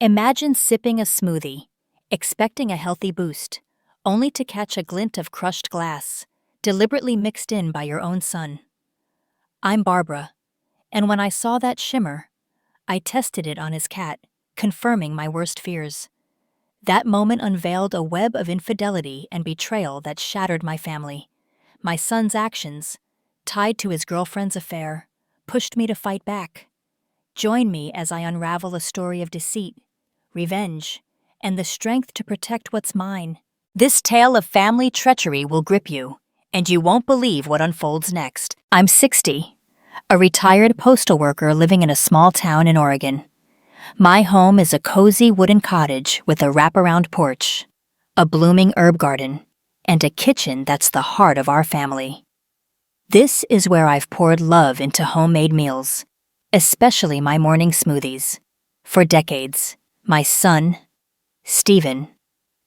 Imagine sipping a smoothie, expecting a healthy boost, only to catch a glint of crushed glass, deliberately mixed in by your own son. I'm Barbara, and when I saw that shimmer, I tested it on his cat, confirming my worst fears. That moment unveiled a web of infidelity and betrayal that shattered my family. My son's actions, tied to his girlfriend's affair, pushed me to fight back. Join me as I unravel a story of deceit, revenge, and the strength to protect what's mine. This tale of family treachery will grip you, and you won't believe what unfolds next. I'm 60, a retired postal worker living in a small town in Oregon. My home is a cozy wooden cottage with a wraparound porch, a blooming herb garden, and a kitchen that's the heart of our family. This is where I've poured love into homemade meals, especially my morning smoothies. For decades, my son, Stephen,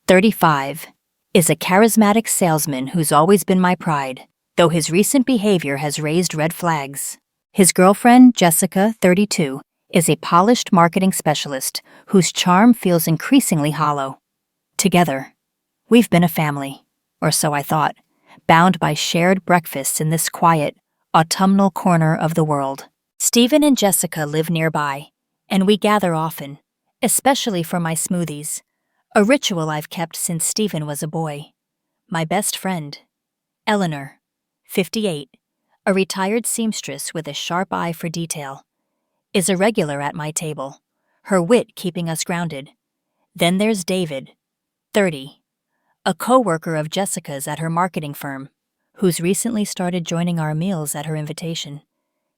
35, is a charismatic salesman who's always been my pride, though his recent behavior has raised red flags. His girlfriend, Jessica, 32, is a polished marketing specialist whose charm feels increasingly hollow. Together, we've been a family, or so I thought, bound by shared breakfasts in this quiet, autumnal corner of the world. Stephen and Jessica live nearby, and we gather often, especially for my smoothies, a ritual I've kept since Stephen was a boy. My best friend, Eleanor, 58, a retired seamstress with a sharp eye for detail, is a regular at my table, her wit keeping us grounded. Then there's David, 30, a co-worker of Jessica's at her marketing firm, who's recently started joining our meals at her invitation,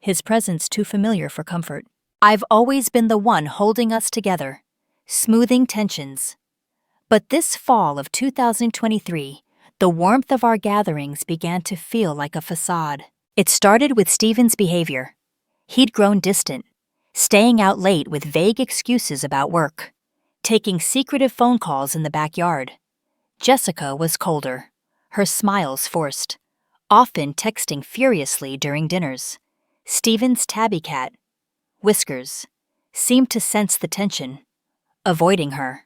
his presence too familiar for comfort. I've always been the one holding us together, smoothing tensions. But this fall of 2023, the warmth of our gatherings began to feel like a facade. It started with Stephen's behavior. He'd grown distant, staying out late with vague excuses about work, taking secretive phone calls in the backyard. Jessica was colder, her smiles forced, often texting furiously during dinners. Stephen's tabby cat, Whiskers, seemed to sense the tension, avoiding her.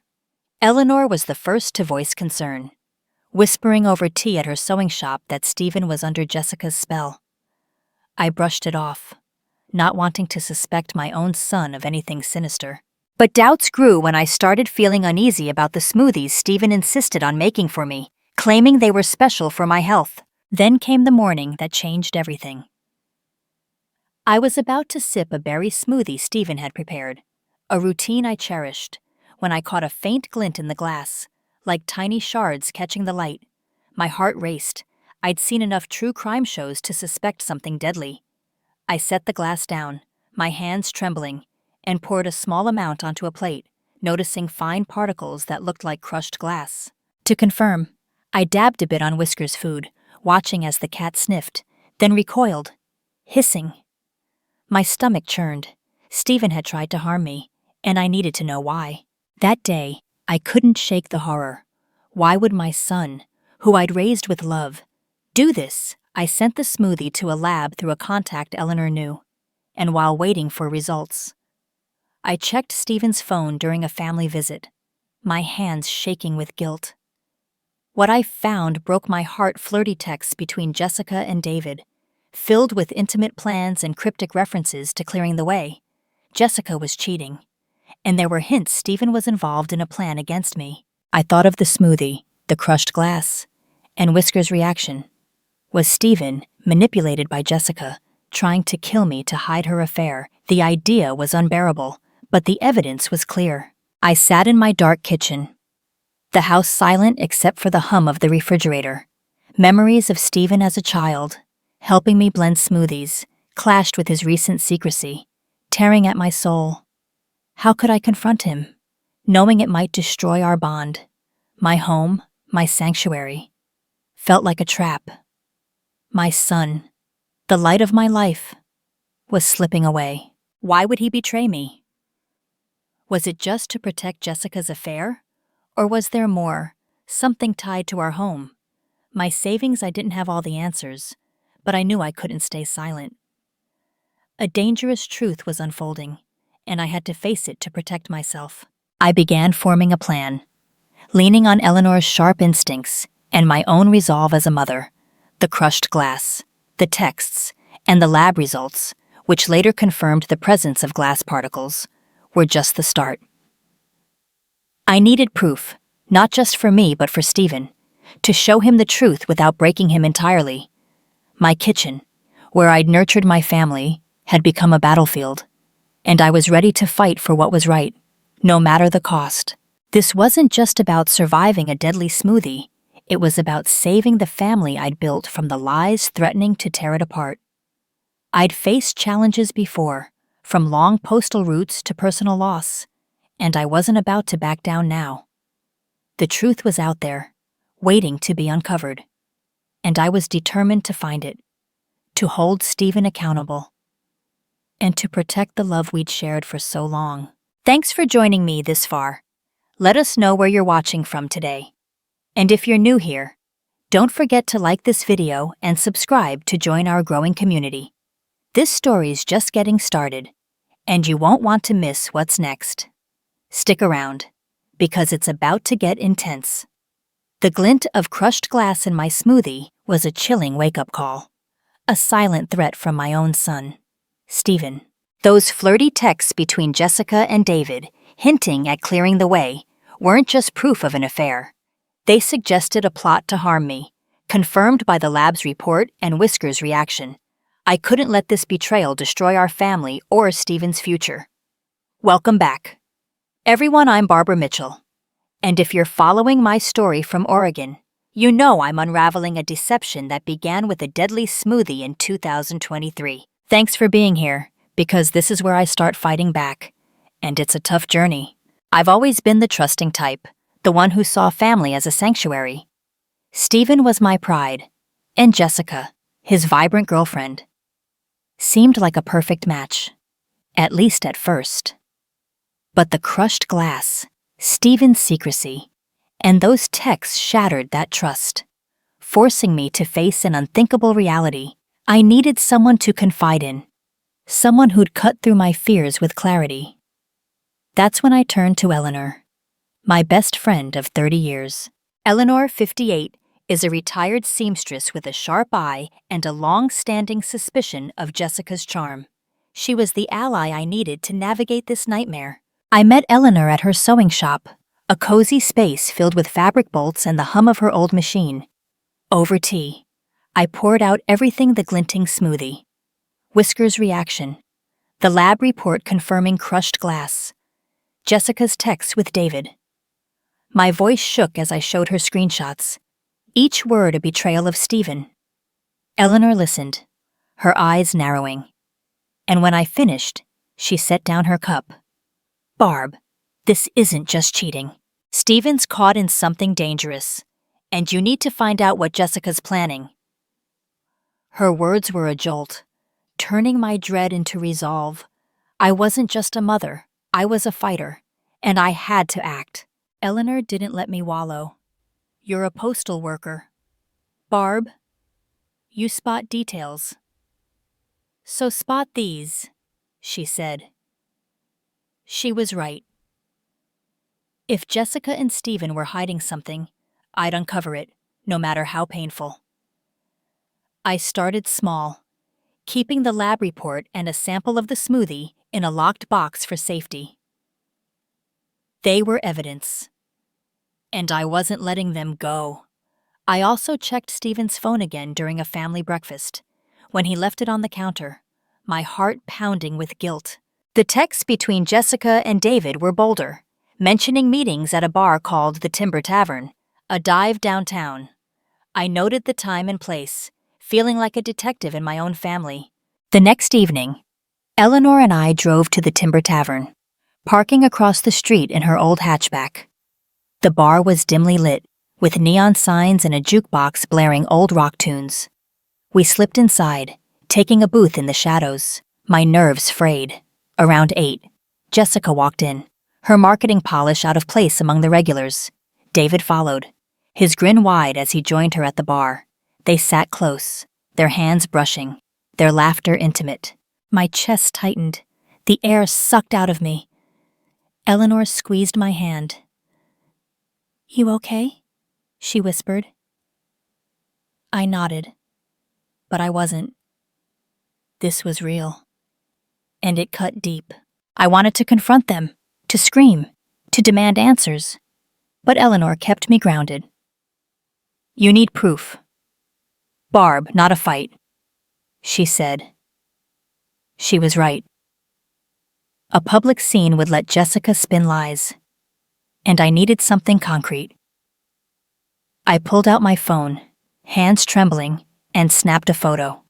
Eleanor was the first to voice concern, whispering over tea at her sewing shop that Stephen was under Jessica's spell. I brushed it off, not wanting to suspect my own son of anything sinister. But doubts grew when I started feeling uneasy about the smoothies Stephen insisted on making for me, claiming they were special for my health. Then came the morning that changed everything. I was about to sip a berry smoothie Stephen had prepared, a routine I cherished, when I caught a faint glint in the glass, like tiny shards catching the light. My heart raced. I'd seen enough true crime shows to suspect something deadly. I set the glass down, my hands trembling, and poured a small amount onto a plate, noticing fine particles that looked like crushed glass. To confirm, I dabbed a bit on Whisker's food, watching as the cat sniffed, then recoiled, hissing. My stomach churned. Stephen had tried to harm me, and I needed to know why. That day, I couldn't shake the horror. Why would my son, who I'd raised with love, do this? I sent the smoothie to a lab through a contact Eleanor knew, and while waiting for results, I checked Stephen's phone during a family visit, my hands shaking with guilt. What I found broke my heart. Flirty texts between Jessica and David, filled with intimate plans and cryptic references to clearing the way. Jessica was cheating, and there were hints Stephen was involved in a plan against me. I thought of the smoothie, the crushed glass, and Whisker's reaction. Was Stephen, manipulated by Jessica, trying to kill me to hide her affair? The idea was unbearable, but the evidence was clear. I sat in my dark kitchen, the house silent except for the hum of the refrigerator. Memories of Stephen as a child, helping me blend smoothies, clashed with his recent secrecy, tearing at my soul. How could I confront him, knowing it might destroy our bond? My home, my sanctuary, felt like a trap. My son, the light of my life, was slipping away. Why would he betray me? Was it just to protect Jessica's affair? Or was there more, something tied to our home? My savings, I didn't have all the answers, but I knew I couldn't stay silent. A dangerous truth was unfolding, and I had to face it to protect myself. I began forming a plan, leaning on Eleanor's sharp instincts and my own resolve as a mother. The crushed glass, the texts, and the lab results, which later confirmed the presence of glass particles, were just the start. I needed proof, not just for me but for Stephen, to show him the truth without breaking him entirely. My kitchen, where I'd nurtured my family, had become a battlefield, and I was ready to fight for what was right, no matter the cost. This wasn't just about surviving a deadly smoothie, it was about saving the family I'd built from the lies threatening to tear it apart. I'd faced challenges before, from long postal routes to personal loss, and I wasn't about to back down now. The truth was out there, waiting to be uncovered, and I was determined to find it, to hold Stephen accountable, and to protect the love we'd shared for so long. Thanks for joining me this far. Let us know where you're watching from today. And if you're new here, don't forget to like this video and subscribe to join our growing community. This story's just getting started, and you won't want to miss what's next. Stick around, because it's about to get intense. The glint of crushed glass in my smoothie was a chilling wake-up call. A silent threat from my own son, Stephen. Those flirty texts between Jessica and David, hinting at clearing the way, weren't just proof of an affair. They suggested a plot to harm me, confirmed by the lab's report and Whisker's reaction. I couldn't let this betrayal destroy our family or Stephen's future. Welcome back. Everyone, I'm Barbara Mitchell. And if you're following my story from Oregon, you know I'm unraveling a deception that began with a deadly smoothie in 2023. Thanks for being here, because this is where I start fighting back. And it's a tough journey. I've always been the trusting type, the one who saw family as a sanctuary. Stephen was my pride, and Jessica, his vibrant girlfriend, seemed like a perfect match, at least at first. But the crushed glass, Stephen's secrecy, and those texts shattered that trust, forcing me to face an unthinkable reality. I needed someone to confide in, someone who'd cut through my fears with clarity. That's when I turned to Eleanor, my best friend of 30 years. Eleanor, 58, is a retired seamstress with a sharp eye and a long-standing suspicion of Jessica's charm. She was the ally I needed to navigate this nightmare. I met Eleanor at her sewing shop, a cozy space filled with fabric bolts and the hum of her old machine. Over tea, I poured out everything the glinting smoothie. Whisker's reaction, the lab report confirming crushed glass, Jessica's text with David. My voice shook as I showed her screenshots, each word a betrayal of Stephen. Eleanor listened, her eyes narrowing. And when I finished, she set down her cup. Barb, this isn't just cheating. Stephen's caught in something dangerous, and you need to find out what Jessica's planning. Her words were a jolt, turning my dread into resolve. I wasn't just a mother, I was a fighter, and I had to act. Eleanor didn't let me wallow. You're a postal worker. Barb, you spot details. So spot these, she said. She was right. If Jessica and Stephen were hiding something, I'd uncover it, no matter how painful. I started small, keeping the lab report and a sample of the smoothie in a locked box for safety. They were evidence, and I wasn't letting them go. I also checked Stephen's phone again during a family breakfast, when he left it on the counter, my heart pounding with guilt. The texts between Jessica and David were bolder, mentioning meetings at a bar called the Timber Tavern, a dive downtown. I noted the time and place, feeling like a detective in my own family. The next evening, Eleanor and I drove to the Timber Tavern, parking across the street in her old hatchback. The bar was dimly lit, with neon signs and a jukebox blaring old rock tunes. We slipped inside, taking a booth in the shadows, my nerves frayed. Around 8, Jessica walked in, her marketing polish out of place among the regulars. David followed, his grin wide as he joined her at the bar. They sat close, their hands brushing, their laughter intimate. My chest tightened, the air sucked out of me. Eleanor squeezed my hand. "You okay?" she whispered. I nodded, but I wasn't. This was real. And it cut deep. I wanted to confront them, to scream, to demand answers. But Eleanor kept me grounded. "You need proof. Barb, not a fight," she said. She was right. A public scene would let Jessica spin lies, and I needed something concrete. I pulled out my phone, hands trembling, and snapped a photo.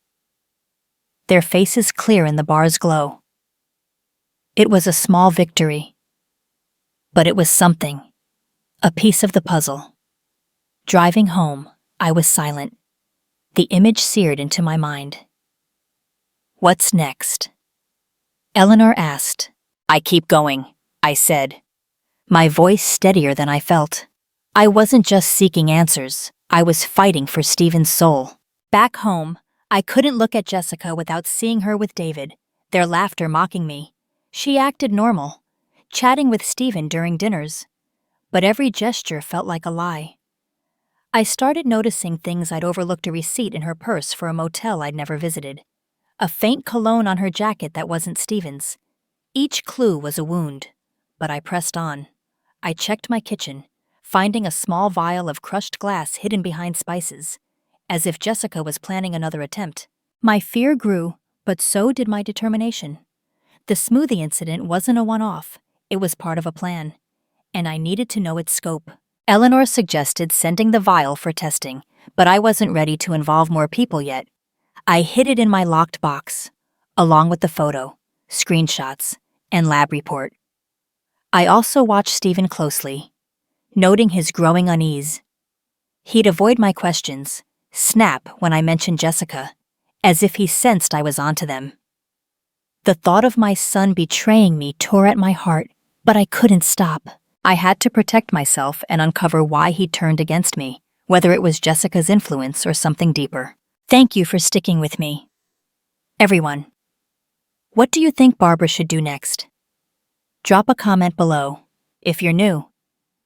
Their faces clear in the bar's glow. It was a small victory, but it was something, a piece of the puzzle. Driving home, I was silent, the image seared into my mind. "What's next?" Eleanor asked. "I keep going," I said, my voice steadier than I felt. I wasn't just seeking answers, I was fighting for Stephen's soul. Back home, I couldn't look at Jessica without seeing her with David, their laughter mocking me. She acted normal, chatting with Stephen during dinners, but every gesture felt like a lie. I started noticing things. I'd overlooked a receipt in her purse for a motel I'd never visited, a faint cologne on her jacket that wasn't Stephen's. Each clue was a wound, but I pressed on. I checked my kitchen, finding a small vial of crushed glass hidden behind spices, as if Jessica was planning another attempt. My fear grew, but so did my determination. The smoothie incident wasn't a one-off, it was part of a plan, and I needed to know its scope. Eleanor suggested sending the vial for testing, but I wasn't ready to involve more people yet. I hid it in my locked box, along with the photo, screenshots, and lab report. I also watched Stephen closely, noting his growing unease. He'd avoid my questions, snap when I mentioned Jessica, as if he sensed I was onto them. The thought of my son betraying me tore at my heart, but I couldn't stop. I had to protect myself and uncover why he turned against me, whether it was Jessica's influence or something deeper. Thank you for sticking with me. Everyone, what do you think Barbara should do next? Drop a comment below. If you're new,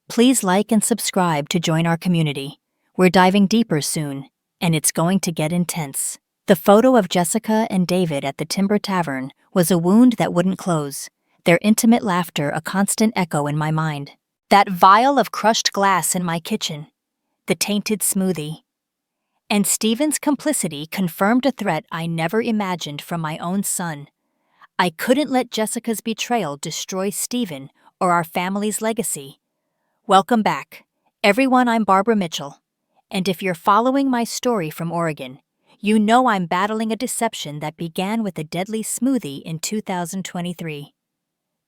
please like and subscribe to join our community. We're diving deeper soon, and it's going to get intense. The photo of Jessica and David at the Timber Tavern was a wound that wouldn't close, their intimate laughter a constant echo in my mind. That vial of crushed glass in my kitchen, the tainted smoothie, and Stephen's complicity confirmed a threat I never imagined from my own son. I couldn't let Jessica's betrayal destroy Stephen or our family's legacy. Welcome back, everyone. I'm Barbara Mitchell, and if you're following my story from Oregon, you know I'm battling a deception that began with a deadly smoothie in 2023.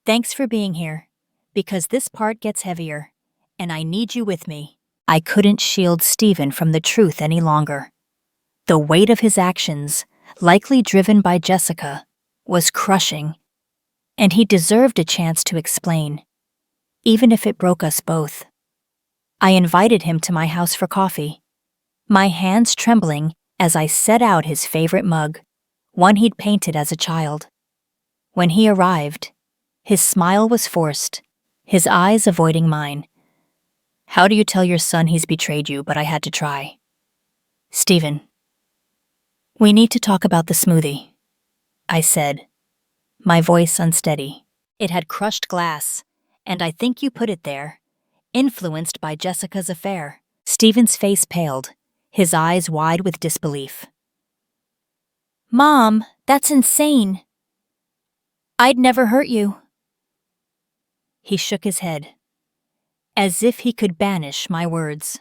Thanks for being here, because this part gets heavier, and I need you with me. I couldn't shield Stephen from the truth any longer. The weight of his actions, likely driven by Jessica, was crushing, and he deserved a chance to explain, even if it broke us both. I invited him to my house for coffee, my hands trembling as I set out his favorite mug, one he'd painted as a child. When he arrived, his smile was forced, his eyes avoiding mine. "How do you tell your son he's betrayed you?" But I had to try. "Stephen, we need to talk about the smoothie," I said, my voice unsteady. "It had crushed glass, and I think you put it there, influenced by Jessica's affair." Stephen's face paled, his eyes wide with disbelief. "Mom, that's insane. I'd never hurt you." He shook his head, as if he could banish my words.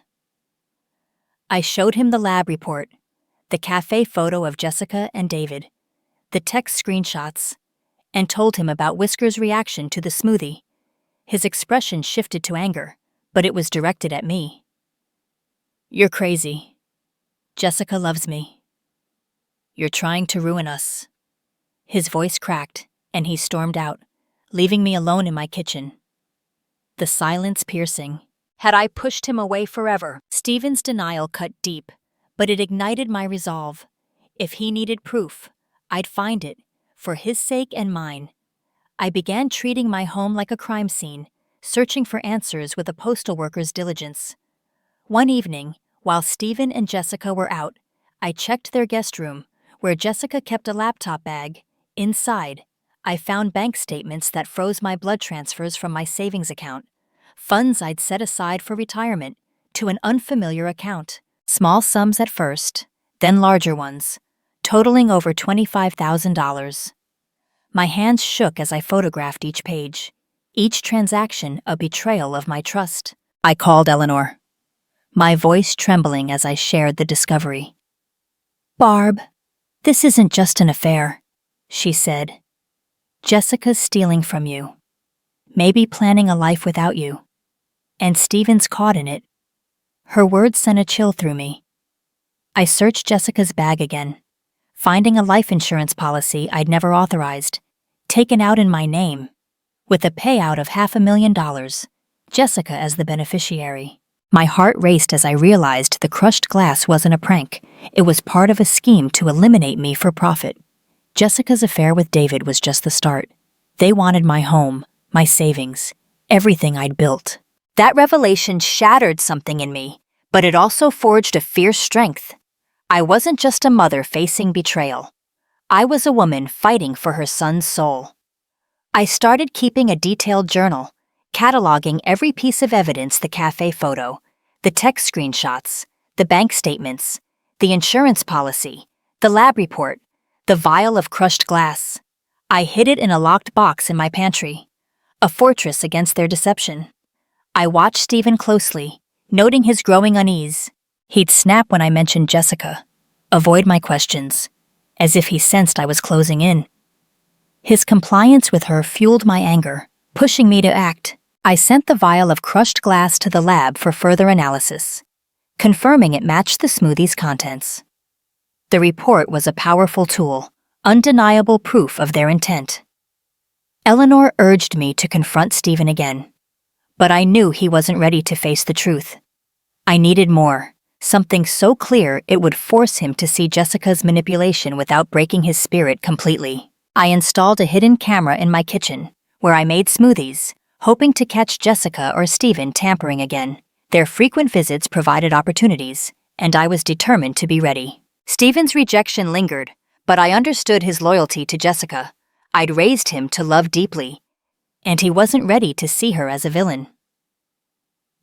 I showed him the lab report, the cafe photo of Jessica and David, the text screenshots, and told him about Whisker's reaction to the smoothie. His expression shifted to anger, but it was directed at me. "You're crazy. Jessica loves me. You're trying to ruin us." His voice cracked, and he stormed out, leaving me alone in my kitchen. The silence piercing. Had I pushed him away forever? Stephen's denial cut deep, but it ignited my resolve. If he needed proof, I'd find it, for his sake and mine. I began treating my home like a crime scene, searching for answers with a postal worker's diligence. One evening, while Stephen and Jessica were out, I checked their guest room, where Jessica kept a laptop bag. Inside, I found bank statements that froze my blood transfers from my savings account, funds I'd set aside for retirement, to an unfamiliar account. Small sums at first, then larger ones, totaling over $25,000. My hands shook as I photographed each page, each transaction a betrayal of my trust. I called Eleanor, my voice trembling as I shared the discovery. "Barb, this isn't just an affair," she said. "Jessica's stealing from you, maybe planning a life without you, and Stephen's caught in it." Her words sent a chill through me. I searched Jessica's bag again, finding a life insurance policy I'd never authorized, taken out in my name, with a payout of $500,000, Jessica as the beneficiary. My heart raced as I realized the crushed glass wasn't a prank. It was part of a scheme to eliminate me for profit. Jessica's affair with David was just the start. They wanted my home, my savings, everything I'd built. That revelation shattered something in me, but it also forged a fierce strength. I wasn't just a mother facing betrayal. I was a woman fighting for her son's soul. I started keeping a detailed journal, cataloging every piece of evidence: the cafe photo, the text screenshots, the bank statements, the insurance policy, the lab report, the vial of crushed glass. I hid it in a locked box in my pantry, a fortress against their deception. I watched Stephen closely, noting his growing unease. He'd snap when I mentioned Jessica, avoid my questions, as if he sensed I was closing in. His compliance with her fueled my anger, pushing me to act. I sent the vial of crushed glass to the lab for further analysis, confirming it matched the smoothie's contents. The report was a powerful tool, undeniable proof of their intent. Eleanor urged me to confront Stephen again, but I knew he wasn't ready to face the truth. I needed more, something so clear it would force him to see Jessica's manipulation without breaking his spirit completely. I installed a hidden camera in my kitchen, where I made smoothies, hoping to catch Jessica or Stephen tampering again. Their frequent visits provided opportunities, and I was determined to be ready. Stephen's rejection lingered, but I understood his loyalty to Jessica. I'd raised him to love deeply, and he wasn't ready to see her as a villain.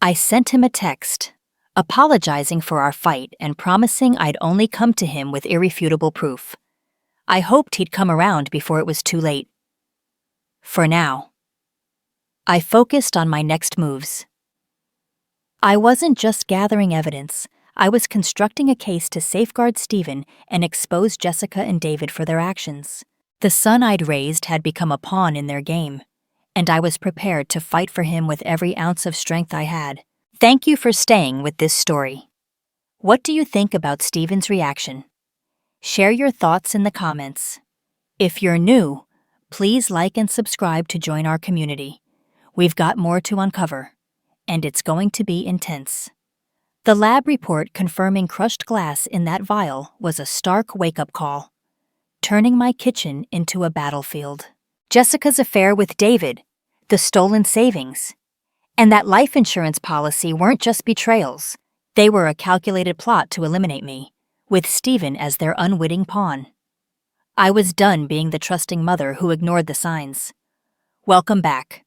I sent him a text, apologizing for our fight and promising I'd only come to him with irrefutable proof. I hoped he'd come around before it was too late. For now, I focused on my next moves. I wasn't just gathering evidence. I was constructing a case to safeguard Stephen and expose Jessica and David for their actions. The son I'd raised had become a pawn in their game, and I was prepared to fight for him with every ounce of strength I had. Thank you for staying with this story. What do you think about Stephen's reaction? Share your thoughts in the comments. If you're new, please like and subscribe to join our community. We've got more to uncover, and it's going to be intense. The lab report confirming crushed glass in that vial was a stark wake-up call, turning my kitchen into a battlefield. Jessica's affair with David, the stolen savings, and that life insurance policy weren't just betrayals. They were a calculated plot to eliminate me, with Stephen as their unwitting pawn. I was done being the trusting mother who ignored the signs. Welcome back.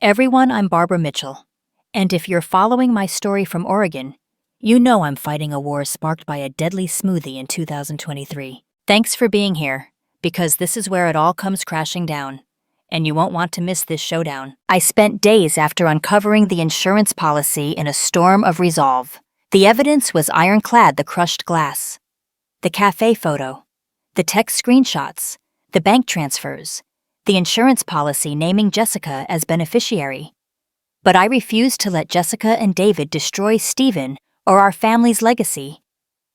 Everyone, I'm Barbara Mitchell, and if you're following my story from Oregon, you know I'm fighting a war sparked by a deadly smoothie in 2023. Thanks for being here, because this is where it all comes crashing down, and you won't want to miss this showdown. I spent days after uncovering the insurance policy in a storm of resolve. The evidence was ironclad: the crushed glass, the cafe photo, the text screenshots, the bank transfers, the insurance policy naming Jessica as beneficiary. But I refused to let Jessica and David destroy Stephen or our family's legacy.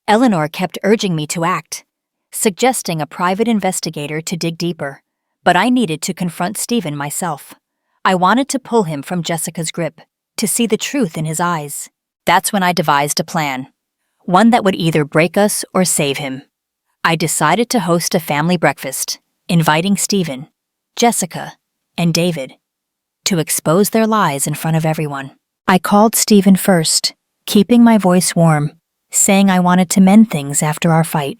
Eleanor kept urging me to act, suggesting a private investigator to dig deeper, but I needed to confront Stephen myself. I wanted to pull him from Jessica's grip, to see the truth in his eyes. That's when I devised a plan, one that would either break us or save him. I decided to host a family breakfast, inviting Stephen, Jessica, and David, to expose their lies in front of everyone. I called Stephen first, keeping my voice warm, saying I wanted to mend things after our fight.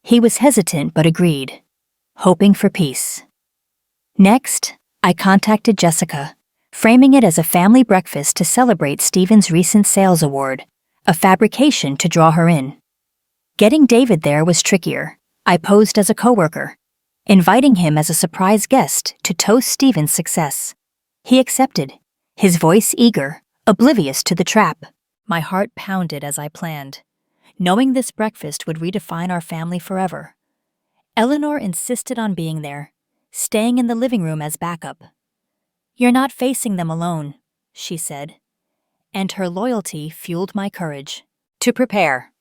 He was hesitant but agreed, hoping for peace. Next, I contacted Jessica, framing it as a family breakfast to celebrate Stephen's recent sales award, a fabrication to draw her in. Getting David there was trickier. I posed as a coworker, inviting him as a surprise guest to toast Stephen's success. He accepted, his voice eager, oblivious to the trap. My heart pounded as I planned, knowing this breakfast would redefine our family forever. Eleanor insisted on being there, staying in the living room as backup. "You're not facing them alone," she said, and her loyalty fueled my courage. To prepare.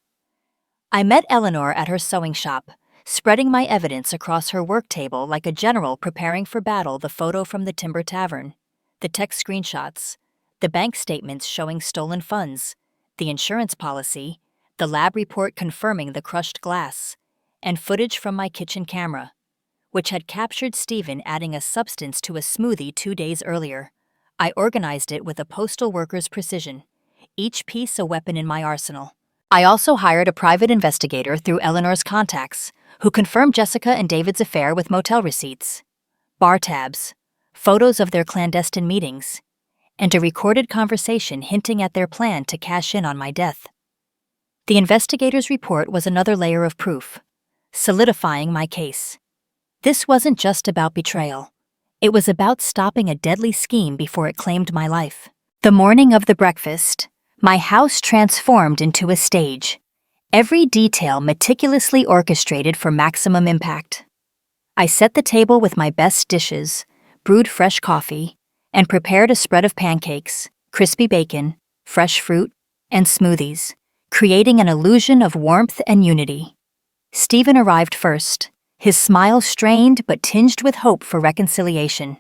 I met Eleanor at her sewing shop, spreading my evidence across her work table like a general preparing for battle: the photo from the Timber Tavern, the text screenshots, the bank statements showing stolen funds, the insurance policy, the lab report confirming the crushed glass, and footage from my kitchen camera, which had captured Stephen adding a substance to a smoothie 2 days earlier. I organized it with a postal worker's precision, each piece a weapon in my arsenal. I also hired a private investigator through Eleanor's contacts, who confirmed Jessica and David's affair with motel receipts, bar tabs, photos of their clandestine meetings, and a recorded conversation hinting at their plan to cash in on my death. The investigator's report was another layer of proof, solidifying my case. This wasn't just about betrayal. It was about stopping a deadly scheme before it claimed my life. The morning of the breakfast, my house transformed into a stage, every detail meticulously orchestrated for maximum impact. I set the table with my best dishes, brewed fresh coffee, and prepared a spread of pancakes, crispy bacon, fresh fruit, and smoothies, creating an illusion of warmth and unity. Stephen arrived first, his smile strained but tinged with hope for reconciliation.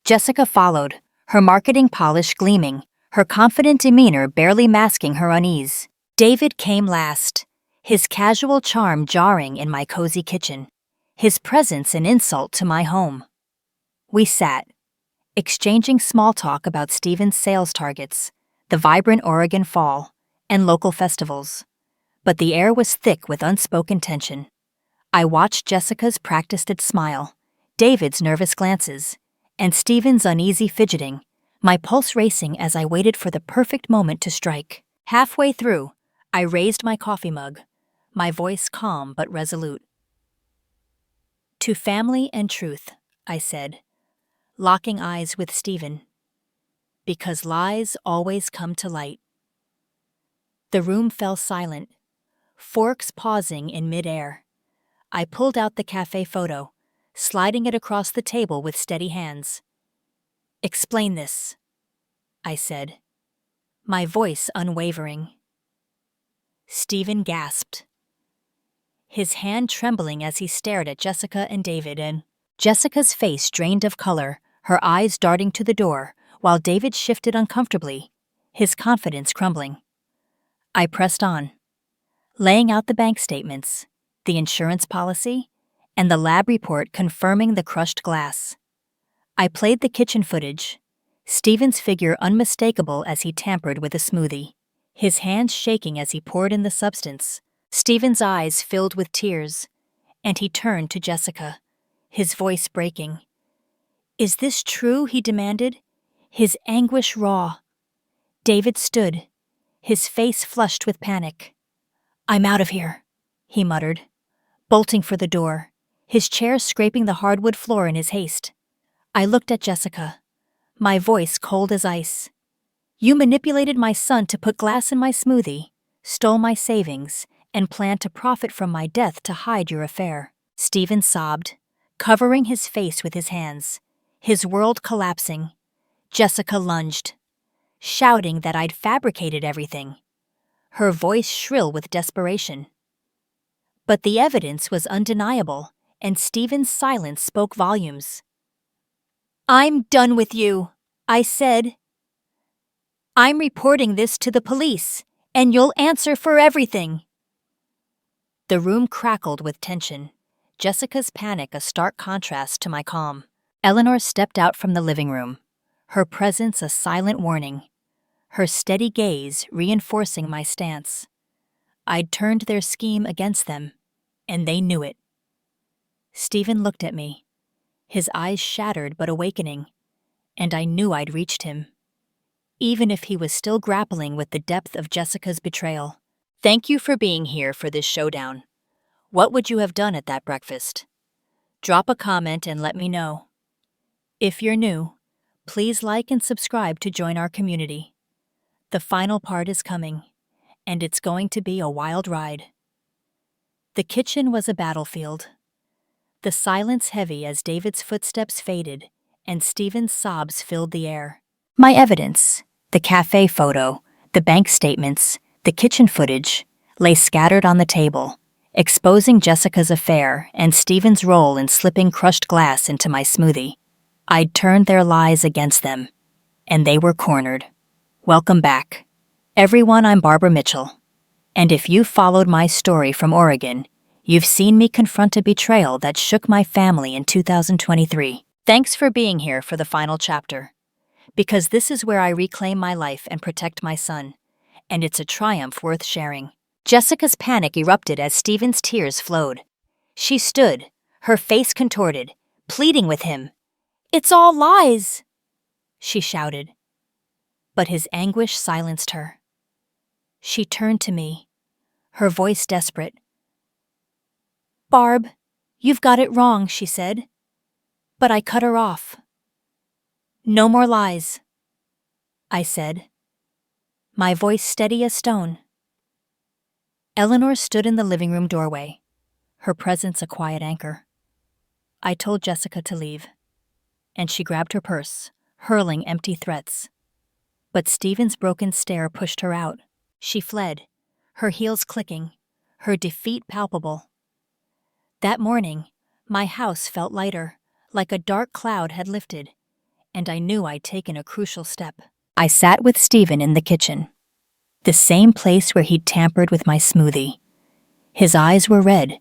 Jessica followed, her marketing polish gleaming, her confident demeanor barely masking her unease. David came last, his casual charm jarring in my cozy kitchen, his presence an insult to my home. We sat, exchanging small talk about Stephen's sales targets, the vibrant Oregon fall, and local festivals. But the air was thick with unspoken tension. I watched Jessica's practiced smile, David's nervous glances, and Stephen's uneasy fidgeting, my pulse racing as I waited for the perfect moment to strike. Halfway through, I raised my coffee mug, my voice calm but resolute. "To family and truth," I said, locking eyes with Stephen. "Because lies always come to light." The room fell silent, forks pausing in midair. I pulled out the cafe photo, sliding it across the table with steady hands. "Explain this," I said, my voice unwavering. Stephen gasped, his hand trembling as he stared at Jessica and David, and Jessica's face drained of color, her eyes darting to the door, while David shifted uncomfortably, his confidence crumbling. I pressed on, laying out the bank statements, the insurance policy, and the lab report confirming the crushed glass. I played the kitchen footage, Stephen's figure unmistakable as he tampered with a smoothie, his hands shaking as he poured in the substance. Stephen's eyes filled with tears, and he turned to Jessica, his voice breaking. "Is this true?" he demanded, his anguish raw. David stood, his face flushed with panic. "I'm out of here," he muttered, bolting for the door, his chair scraping the hardwood floor in his haste. I looked at Jessica, my voice cold as ice. "You manipulated my son to put glass in my smoothie, stole my savings, and planned to profit from my death to hide your affair." Stephen sobbed, covering his face with his hands, his world collapsing. Jessica lunged, shouting that I'd fabricated everything, her voice shrill with desperation. But the evidence was undeniable, and Stephen's silence spoke volumes. "I'm done with you," I said. "I'm reporting this to the police, and you'll answer for everything." The room crackled with tension, Jessica's panic a stark contrast to my calm. Eleanor stepped out from the living room, her presence a silent warning, her steady gaze reinforcing my stance. I'd turned their scheme against them, and they knew it. Stephen looked at me, his eyes shattered but awakening, and I knew I'd reached him, even if he was still grappling with the depth of Jessica's betrayal. Thank you for being here for this showdown. What would you have done at that breakfast? Drop a comment and let me know. If you're new, please like and subscribe to join our community. The final part is coming, and it's going to be a wild ride. The kitchen was a battlefield, the silence heavy as David's footsteps faded and Stephen's sobs filled the air. My evidence, the cafe photo, the bank statements, the kitchen footage, lay scattered on the table, exposing Jessica's affair and Stephen's role in slipping crushed glass into my smoothie. I'd turned their lies against them, and they were cornered. Welcome back. Everyone, I'm Barbara Mitchell. And if you've followed my story from Oregon, you've seen me confront a betrayal that shook my family in 2023. Thanks for being here for the final chapter. Because this is where I reclaim my life and protect my son, and it's a triumph worth sharing. Jessica's panic erupted as Stephen's tears flowed. She stood, her face contorted, pleading with him. "It's all lies," she shouted. But his anguish silenced her. She turned to me, her voice desperate. "Barb, you've got it wrong," she said. But I cut her off. "No more lies," I said, my voice steady as stone. Eleanor stood in the living room doorway, her presence a quiet anchor. I told Jessica to leave, and she grabbed her purse, hurling empty threats. But Stephen's broken stare pushed her out. She fled, her heels clicking, her defeat palpable. That morning, my house felt lighter, like a dark cloud had lifted, and I knew I'd taken a crucial step. I sat with Stephen in the kitchen, the same place where he'd tampered with my smoothie. His eyes were red,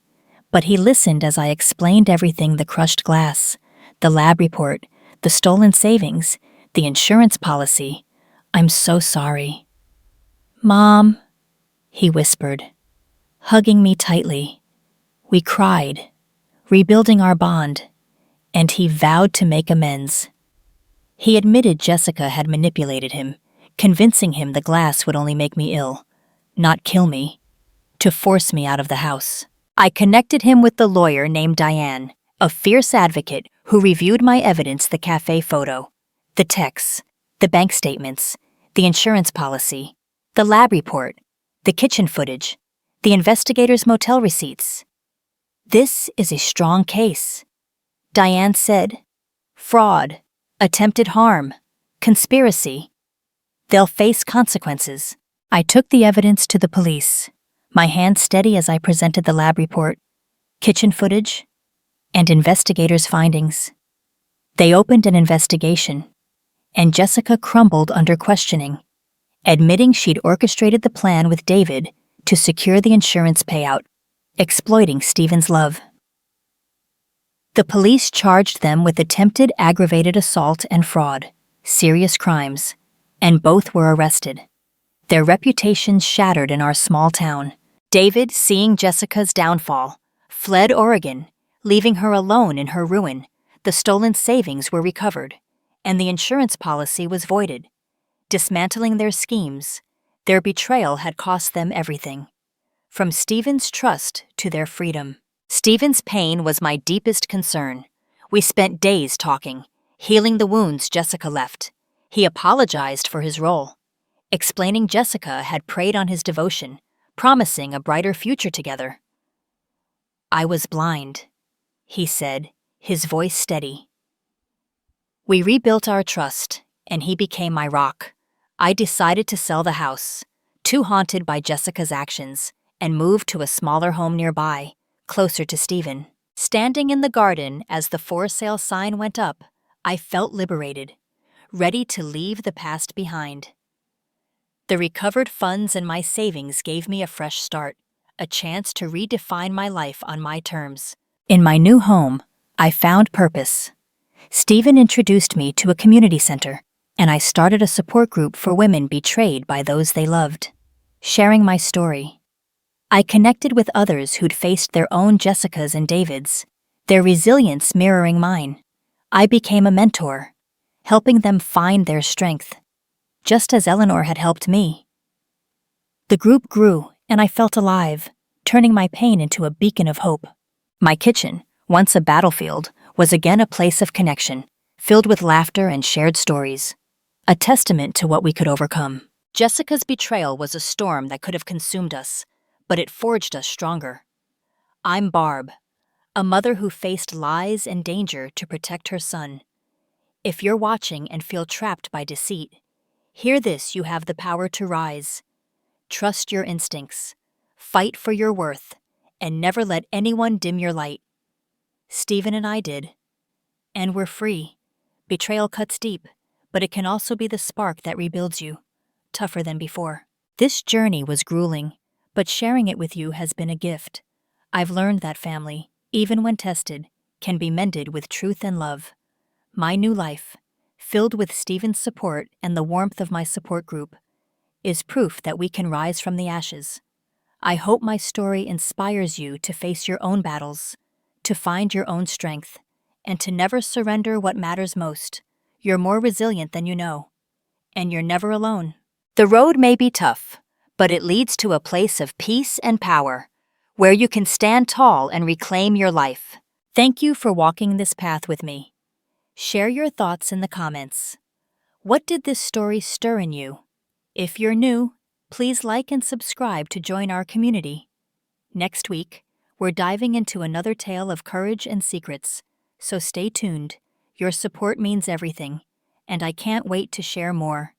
but he listened as I explained everything: the crushed glass, the lab report, the stolen savings, the insurance policy. "I'm so sorry." "Mom," he whispered, hugging me tightly. We cried, rebuilding our bond, and he vowed to make amends. He admitted Jessica had manipulated him, convincing him the glass would only make me ill, not kill me, to force me out of the house. I connected him with the lawyer named Diane, a fierce advocate who reviewed my evidence: the cafe photo, the texts, the bank statements, the insurance policy, the lab report, the kitchen footage, the investigator's motel receipts. "This is a strong case," Diane said. "Fraud, attempted harm, conspiracy. They'll face consequences." I took the evidence to the police, my hand steady as I presented the lab report, kitchen footage, and investigators' findings. They opened an investigation, and Jessica crumbled under questioning, admitting she'd orchestrated the plan with David to secure the insurance payout, exploiting Stephen's love. The police charged them with attempted aggravated assault and fraud, serious crimes, and both were arrested, their reputations shattered in our small town. David, seeing Jessica's downfall, fled Oregon, leaving her alone in her ruin. The stolen savings were recovered, and the insurance policy was voided. Dismantling their schemes, their betrayal had cost them everything, from Stephen's trust to their freedom. Stephen's pain was my deepest concern. We spent days talking, healing the wounds Jessica left. He apologized for his role, explaining Jessica had preyed on his devotion, promising a brighter future together. "I was blind," he said, his voice steady. We rebuilt our trust, and he became my rock. I decided to sell the house, too haunted by Jessica's actions, and moved to a smaller home nearby, closer to Stephen. Standing in the garden as the for sale sign went up, I felt liberated, ready to leave the past behind. The recovered funds and my savings gave me a fresh start, a chance to redefine my life on my terms. In my new home, I found purpose. Stephen introduced me to a community center, and I started a support group for women betrayed by those they loved. Sharing my story, I connected with others who'd faced their own Jessicas and Davids, their resilience mirroring mine. I became a mentor, helping them find their strength, just as Eleanor had helped me. The group grew, and I felt alive, turning my pain into a beacon of hope. My kitchen, once a battlefield, was again a place of connection, filled with laughter and shared stories, a testament to what we could overcome. Jessica's betrayal was a storm that could have consumed us, but it forged us stronger. I'm Barb, a mother who faced lies and danger to protect her son. If you're watching and feel trapped by deceit, hear this: you have the power to rise. Trust your instincts, fight for your worth, and never let anyone dim your light. Stephen and I did, and we're free. Betrayal cuts deep, but it can also be the spark that rebuilds you, tougher than before. This journey was grueling, but sharing it with you has been a gift. I've learned that family, even when tested, can be mended with truth and love. My new life, filled with Stephen's support and the warmth of my support group, is proof that we can rise from the ashes. I hope my story inspires you to face your own battles, to find your own strength, and to never surrender what matters most. You're more resilient than you know, and you're never alone. The road may be tough, but it leads to a place of peace and power, where you can stand tall and reclaim your life. Thank you for walking this path with me. Share your thoughts in the comments. What did this story stir in you? If you're new, please like and subscribe to join our community. Next week, we're diving into another tale of courage and secrets, so stay tuned. Your support means everything, and I can't wait to share more.